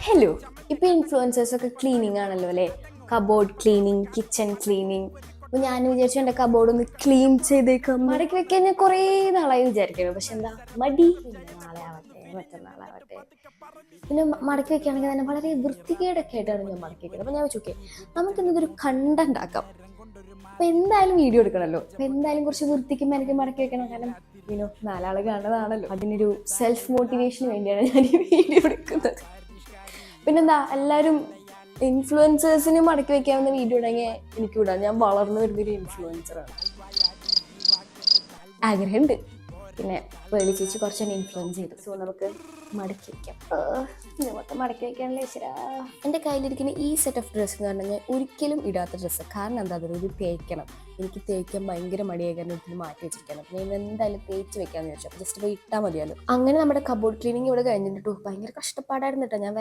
Hello. ഇപ്പൊ influencers ഒക്കെ cleaning ആണല്ലോ അല്ലെ? Cupboard cleaning, kitchen cleaning. അപ്പൊ ഞാൻ വിചാരിച്ചു എന്റെ കബോർഡ് ഒന്ന് ക്ലീൻ ചെയ്തേക്കാം. മടക്കി വെക്കാൻ ഞാൻ കുറേ നാളായി വിചാരിക്കുന്നു. പക്ഷെ എന്താ മടി. പിന്നെ നാളെ ആവട്ടെ, മറ്റന്നാളാവട്ടെ. പിന്നെ മടക്കി വെക്കുകയാണെങ്കിൽ തന്നെ വളരെ വൃത്തികേടൊക്കെ ആയിട്ടാണ് ഞാൻ മടക്കി വെക്കുന്നത്. അപ്പൊ ഞാൻ വെച്ചു ഓക്കെ, നമുക്ക് ഇന്നതൊരു കണ്ടന്റ് ആക്കാം. അപ്പൊ എന്തായാലും വീഡിയോ എടുക്കണല്ലോ. അപ്പൊ എന്തായാലും കുറച്ച് വൃത്തിക്കും എനിക്ക് മടക്കി വെക്കണം. കാരണം നാലാള് കാണുന്നതാണല്ലോ. അതിനൊരു സെൽഫ് മോട്ടിവേഷന് വേണ്ടിയാണ് ഞാൻ ഈ വീഡിയോ എടുക്കുന്നത്. പിന്നെന്താ, എല്ലാവരും ഇൻഫ്ലുവൻസേഴ്സിന് മടക്കി വെക്കാവുന്ന വീഡിയോ ഉണ്ടെങ്കിൽ എനിക്ക് വിടാം. ഞാൻ വളർന്നു വരുന്നൊരു ഇൻഫ്ലുവൻസറാണ്, ആഗ്രഹമുണ്ട്. പിന്നെ വേളി ചേച്ചി കുറച്ചെന്നെ ഇൻഫ്ലുവൻസ് ചെയ്തു. സോ നമുക്ക് മടക്കി വെക്കാം. മൊത്തം മടക്കി വെക്കാനല്ലേ ഈശ്വരാ. എൻ്റെ കയ്യിലിരിക്കുന്ന ഈ സെറ്റ് ഓഫ് ഡ്രസ്സ് എന്ന് പറഞ്ഞാൽ ഒരിക്കലും ഇടാത്ത ഡ്രസ്സ്. കാരണം എന്താ പറയുക, ഇത് തേക്കണം. എനിക്ക് തേക്കാൻ ഭയങ്കര മടിയായി, കാരണം ഇതിന് മാറ്റി വെച്ചിരിക്കണം. പിന്നെ ഇത് എന്തായാലും തേച്ച് വെക്കാമെന്ന് വിചാരിച്ചു. അപ്പോൾ ജസ്റ്റ് പോയി ഇട്ടാൽ മതിയല്ലോ. അങ്ങനെ നമ്മുടെ കബോർഡ് ക്ലീനിങ് ഇവിടെ കഴിഞ്ഞിട്ടു. ഭയങ്കര കഷ്ടപ്പാടായിരുന്നു കേട്ടോ. ഞാൻ